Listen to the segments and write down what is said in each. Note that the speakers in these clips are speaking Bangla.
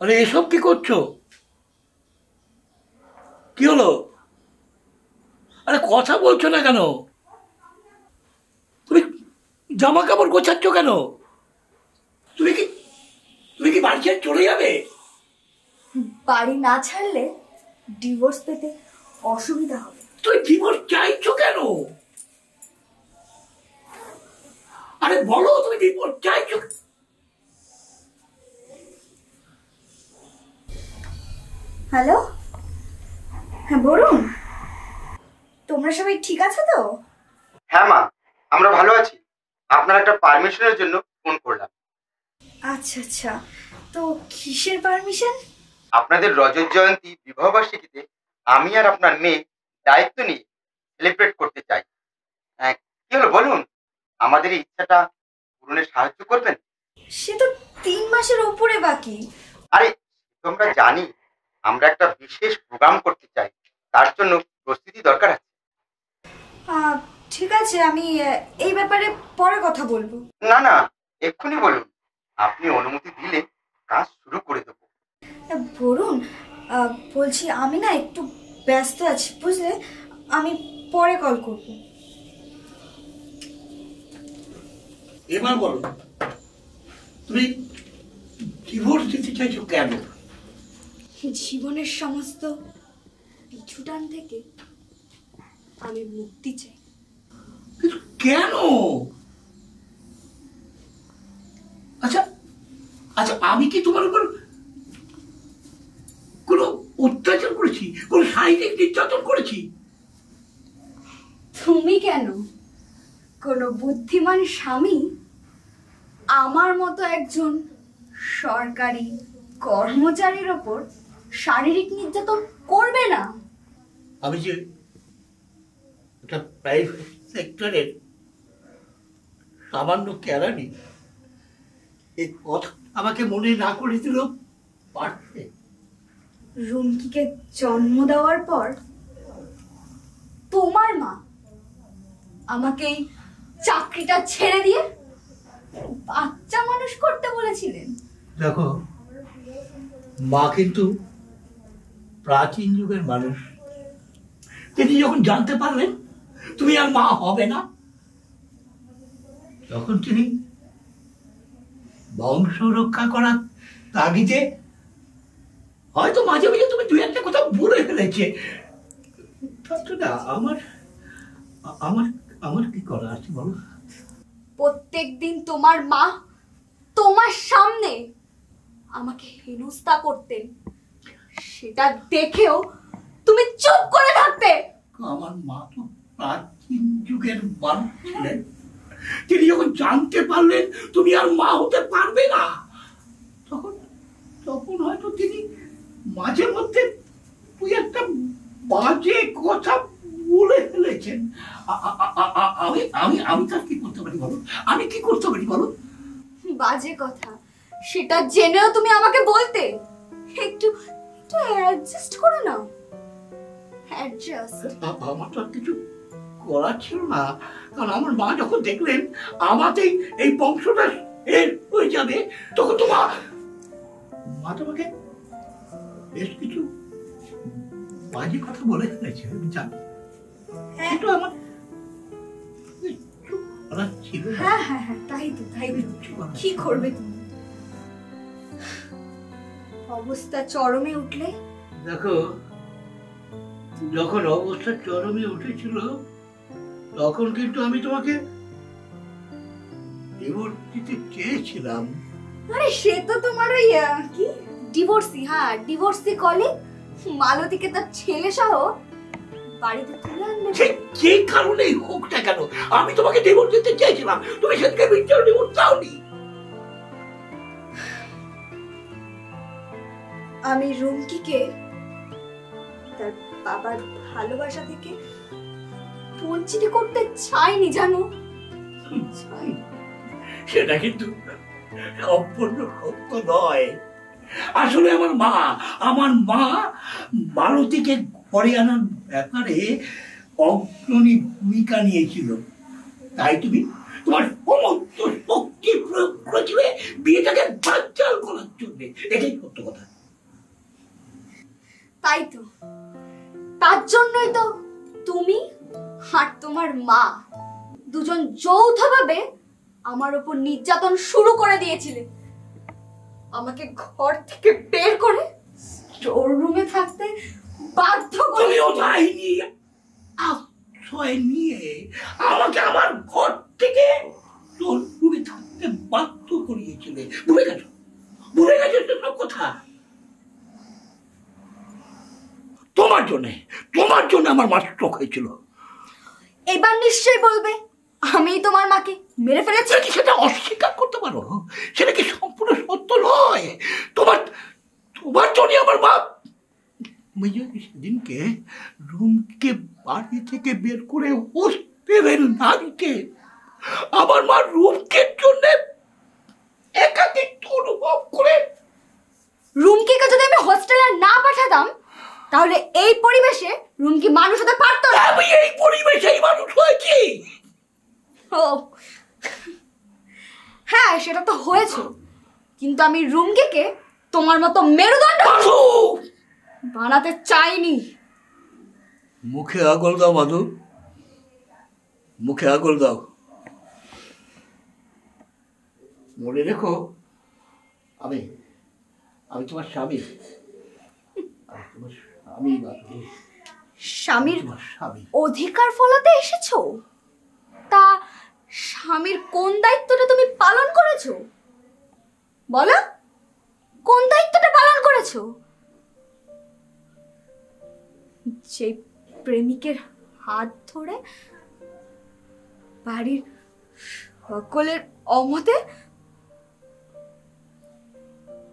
আরে এসব কি করছো? কি হলো? আরে কথা বলছো না কেন? তুমি জামা কাপড় গোছাচ্ছ কেন? তুমি কি তুমি কি বাড়ি ছেড়ে চলে যাবে? বাড়ি না ছাড়লে ডিভোর্স পেতে অসুবিধা হবে। তুমি ডিভোর্স চাইছো কেন? আরে বলো, তুমি ডিভোর্স চাইছো? হ্যালো, হ্যাঁ বলুন, তোমরা সবাই ঠিক আছো তো? হ্যাঁ মা, আমরা ভালো আছি। আপনার একটা পারমিশনের জন্য ফোন করলাম। আচ্ছা আচ্ছা, তো কিসের পারমিশন? আপনাদের রজত জয়ন্তী বিবাহবার্ষিকীতে আমি আর আপনার মেয়ে দায়িত্ব নিয়ে সেলিব্রেট করতে চাই। কি হলো বলুন, আমাদের এই ইচ্ছাটা পূরণে সাহায্য করবেন? সে তো 3 মাসের উপরে বাকি। আরে তোমরা জানি আমরা একটা বিশেষ প্রোগ্রাম করতে চাই, তার জন্য প্রস্তুতি দরকার আছে। ঠিক আছে, আমি এই ব্যাপারে পরে কথা বলবো। না না, এক্ষুনি বলুন। আপনি অনুমতি দিলে কাজ শুরু করে দেবো। বলুন, বলছি আমি না একটু ব্যস্ত আছি বুঝলে, আমি পরে কল করব। এবার বলো, তুমি ডিভোর্স দিতে চাইছো কেন? জীবনের সমস্ত পিছুটান থেকে আমি মুক্তি চাই। কেন? আচ্ছা আচ্ছা, আমি কি তোমার উপর কোনো অত্যাচার করেছি, কোনো শারীরিক নির্যাতন করেছি? তুমি কেন, কোনো বুদ্ধিমান স্বামী আমার মতো একজন সরকারি কর্মচারীর ওপর শারীরিক নির্যাতন করবে না? আমি যে একটা প্রাইভেট সেক্টরের সামান্য কেরানি, এই কথা আমাকে মনে না করে দিলেও পারছে। রুমকিকে জন্ম দেওয়ার পর তোমার মা আমাকে এই চাকরিটা ছেড়ে দিয়ে বাচ্চা মানুষ করতে বলেছিলেন। দেখো, মা কিন্তু প্রাচীন যুগের মানুষ। তিনি যখন জানতে পারলেন তুমি আর মা হবে না, তখন তিনি বংশ রক্ষা করার তাগিদে হয়তো মাঝে মাঝে তুমি দুই একটা কথা বলে ফেলেছে। আমার আমার আমার কি করা আছে বলো? প্রত্যেকদিন তোমার মা তোমার সামনে আমাকে হেনস্থা করতেন, সেটা দেখেও তুমি চুপ করে থাকতে। আমার মা তো প্রাচীন যুগের মানুষ ছিলেন। তিনি যখন জানতে পারলেন তুমি আর মা হতে পারবে না, তখন তখন হয়তো তিনি মাঝে মধ্যে তুই একটা বাজে কথা বলে ফেলেছেন। আমি আমি আমি তার কি করতে পারি বলো? আমি কি করতে পারি বলো? বাজে কথা সেটা জেনেও তুমি আমাকে বলতে, একটু একটু অ্যাডজাস্ট করে নাও। অ্যাডজাস্ট আমার তো আর কিছু করার ছিল না, কারণ আমার মা যখন দেখলেন আমাতেই এই বংশটা এর হয়ে যাবে, তখন তো মা তোমাকে বেশ কিছু বাজে কথা বলে ফেলেছে, আমি জানি। কিন্তু আমার ছিল। হ্যাঁ হ্যাঁ হ্যাঁ, তাই তো কি করবে তুমি? অবস্থা চরমে উঠলে? দেখো, যখন অবস্থা চরমে উঠেছিল তখন কিন্তু আমি তোমাকে ডিভোর্স দিতে চেয়েছিলাম। আরে সে তো তোমার ওই কি ডিভোর্সি, হ্যাঁ ডিভোর্সি কলিগ মালতীকে তার ছেলে সহ বাড়িতে তুলে আনলে। যে কারণেই হোক না কেন, আমি তোমাকে ডিভোর্স দিতে চেয়েছিলাম, তুমি সেদিকে বিচ্ছার ডিভোর্স দাওনি। আমি রুমকিকে তার বাবার ভালোবাসা থেকে বঞ্চিত করতে চাইনি, জানো? সেটা কিন্তু সম্পূর্ণ সত্য নয়। আসলে আমার মা মালতীকে ঘরে আনার ব্যাপারে অগ্রণী ভূমিকা নিয়েছিল। তাই তুমি তোমার সমস্ত শক্তি প্রয়োগ করেছিলে বিয়েটাকে বানচাল করার জন্য। এটাই সত্য কথা। তাই তো, তার জন্যই তো তুমি আর তোমার মা দুজন যৌথভাবে আমার উপর নির্যাতন শুরু করে দিয়েছিলে। আমাকে ঘর থেকে বের করে স্টোর রুমে থাকতে বাধ্য করে। তুমিও যাইনি আশ্রয় নিয়ে আমাকে আমার ঘর থেকে স্টোর রুমে থাকতে বাধ্য করিয়েছিলে। ভুলে গেছো? ভুলে গেছো সব কথা? তোমার জন্য আমার মা স্ট্রোক হয়েছিল। এবার নিশ্চয়ই বলবে আমি তোমার মাকে মেরে ফেলেছি। সেটা অস্বীকার করতে পারো? সেটা কি সম্পূর্ণ সত্য নয়? তোমার জন্য আমার মা সেদিনকে রুমকে বাড়ি থেকে বের করে হোস্টেলের নারীকে আমার মা রুমকের জন্য একাকিত্ব অনুভব করে। রুমকে যদি আমি হোস্টেলে না পাঠাতাম তাহলে এই পরিবেশে রুমকি মানুষ হতে পারতো না। আমি এই পরিবেশেই মানুষ হয়েছি। ও হ্যাঁ, সেটা তো হয়েছে, কিন্তু আমি রুমকে তোমার মতো মেরুদণ্ড বানাতে চাইনি। মুখে আগল দাও মাধু, মুখে আগল দাও। মনে রেখো আমি তোমার স্বামী। স্বামীর অধিকার ফলাতে এসেছো? তা স্বামীর কোন দায়িত্বটা তুমি পালন করেছো বলো? কোন দায়িত্বটা পালন করেছো? যে প্রেমিকের হাত ধরে বাড়ির সকলের অমতে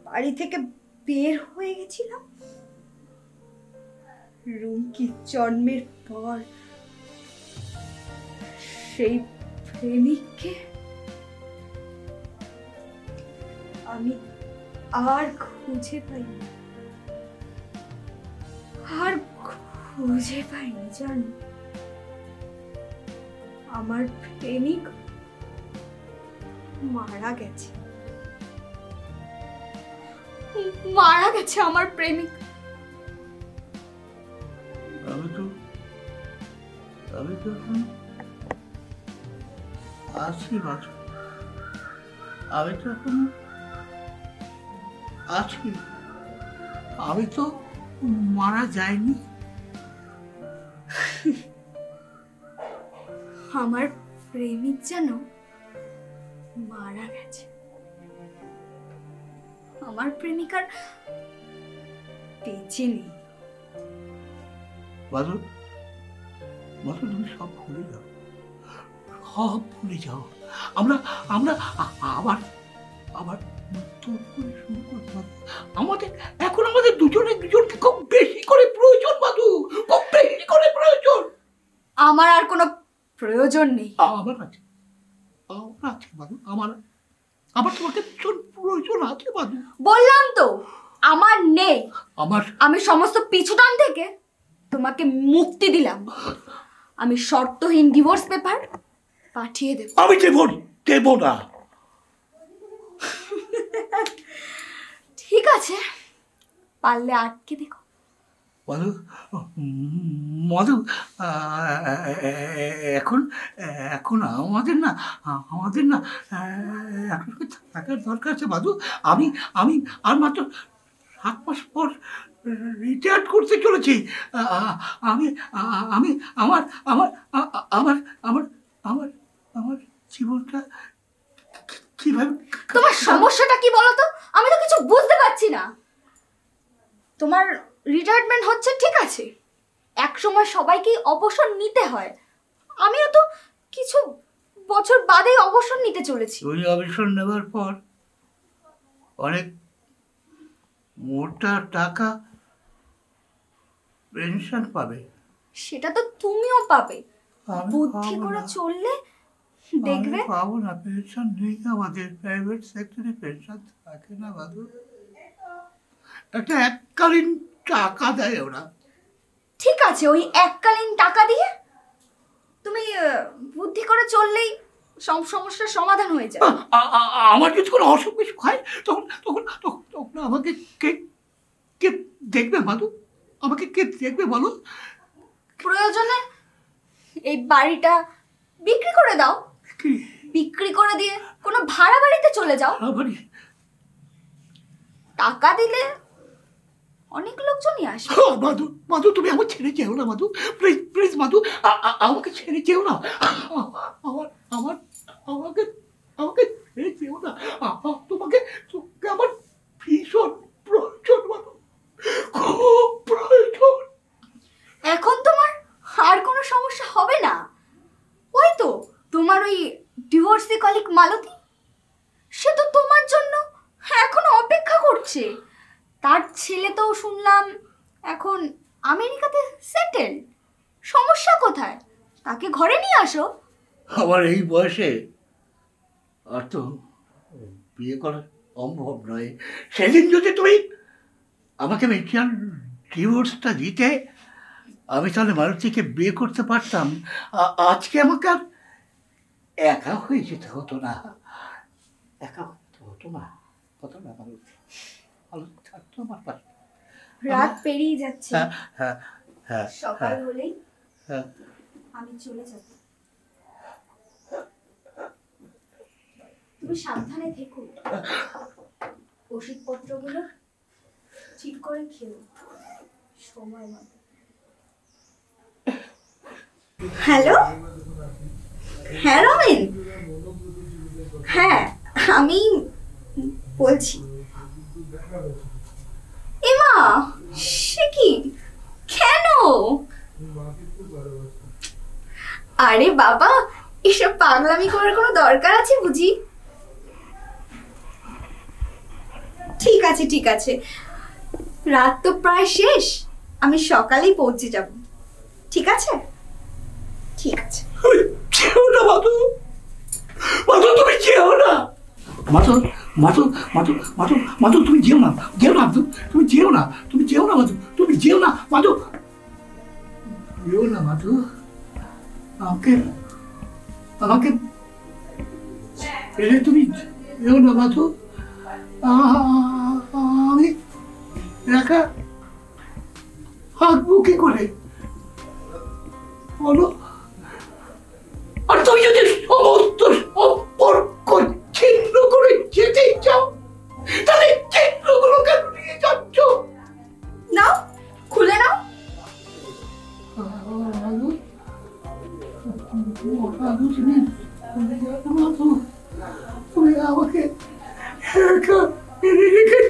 বাড়ি থেকে বের হয়ে গেছিলাম। রুমকি জন্মের পর সেই প্রেমিককে আমি আর খুঁজে পাইনি, জানো? আমার প্রেমিক মারা গেছে আমার প্রেমিক। আমি তো আছি মাঝে, আমি তো এখন আছি, আমি তো মারা যাইনি। আমার প্রেমিক যেন মারা গেছে। আমার প্রেমিকার বেঁচে নেই। মাধু, তুমি সব ভুলে যাও। আমরা আবার নতুন করে শুরু করতে পারি। আমাদের দুজনকে খুব বেশি করে প্রয়োজন মাধু, খুব বেশি করে প্রয়োজন। আমার আর কোনো প্রয়োজন নেই। আমার আছে মাধু, আমার তোমাকে ভীষণ প্রয়োজন আছে মাধু। বললাম তো আমার নেই। আমি সমস্ত পিছুটান থেকে তোমাকে মুক্তি দিলাম। আমি শর্তহীন ডিভোর্স পেপার পাঠিয়ে দেব। আমি দেব না। ঠিক আছে, পারলে আটকে দেখো। মধু, এখন আমাদের না এখন থাকার দরকার আছে মাধু। আমি আর মাত্র 7 মাস পর রিটায়ার করতে চলেছি। আমি আমার জীবনটা কিভাবে। তোমার সমস্যাটা কি বলো তো? আমি তো কিছু বুঝতে পারছি না। তোমার রিটায়ারমেন্ট হচ্ছে ঠিক আছে, এক সময় সবাইকেই অবসর নিতে হয়। আমিও তো কিছু বছর বাদেই অবসর নিতে চলেছি। ওই অবসর নেবার পর অনেক মোটা টাকা পেনশন পাবে। সেটা তো তুমিও পাবে, বুদ্ধি করে চললে দেখবে। পাবো না, পেনশন নেই আমাদের। প্রাইভেট সেক্টরে পেনশন থাকে না বাবু, একটা এককালীন টাকা দেয় ওরা। ঠিক আছে, ওই এককালীন টাকা দিয়ে তুমি বুদ্ধি করে চললেই সব সমস্যার সমাধান হয়ে যাবে। আমার যদি কোনো অসুখ বিসুখ হয় তখন তখন তখন তখন আমাকে কে কে দেখবে মাধু? আমাকে কে দেখবে বলো? প্রয়োজনে এই বাড়িটা বিক্রি করে দাও, কি বিক্রি করে দিয়ে কোনো ভাড়া বাড়িতে চলে যাও। আবারই টাকা দিলে অনেক লোকজনই আসবে। মাধু মাধু তুমি আমার ছেড়ে যেও না মাধু, প্লিজ প্লিজ মাধু, আমাকে ছেড়ে যেও না, আমার আমার আমাকে আমাকে ছেড়ে যেও না, তোমাকে তোমাকে আমার ভীষণ প্রয়োজন মাধু, খুব প্রয়োজন। এখন তোমার আর কোনো সমস্যা হবে না। ওই তো তোমার ওই ডিভোর্সি কলিগ মালতী, সে তো তোমার জন্য এখনো অপেক্ষা করছে। তার ছেলে তো শুনলাম এখন আমেরিকাতে সেটেল। সমস্যা কোথায়? তাকে ঘরে নিয়ে আসো। আমার এই বয়সে আর তো বিয়ে করা সম্ভব নয়। সেদিন যদি তুমি আমাকে মিউচুয়াল ডিভোর্সটা দিতে, আমি তাহলে মারুতিকে বিয়ে করতে পারতাম। আজকে আমাকে আর একা হয়ে যেতে হতো না, একা হতো না, হতো না মারুতি, ভালো থাকতো আমার পাশে। রাত পেরিয়ে যাচ্ছে, হ্যাঁ হ্যাঁ হ্যাঁ সকাল হলেই হ্যাঁ আমি চলে যাব। তুমি সাবধানে থেকো, ওষুধপত্রগুলো ঠিক করে খেও সময় মতো। হ্যালো, হ্যাঁ রমেন, হ্যাঁ আমি বলছি। এমা, সে কি, কেন? আরে বাবা, এসব পাগলামি করার কোনো দরকার আছে বুঝি? ঠিক আছে ঠিক আছে, রাত তো প্রায় শেষ, আমি সকালেই পৌঁছে যাব। ঠিক আছে ঠিক আছে। যেও না মাধু, মাধু তুমি যেও না, মাধু মাধু মাধু মাধু মাধু তুমি যেও না, যেও না মাধু, তুমি যেও না, তুমি যেও না মাধু, তুমি যেও না মাধু, যেও না মাধু, আমাকে আমাকে এলে তুমি যেও না মাধু, আমি একা থাকবো কি করে বলো? আর তুমি যদি সমস্ত সম্পর্ক ছিন্ন করে যেতে চাও, তাহলে চিহ্নগুলো কেন নিয়ে যাচ্ছ? নাও, খুলে নাও। তুমি আমাকে একা রেখে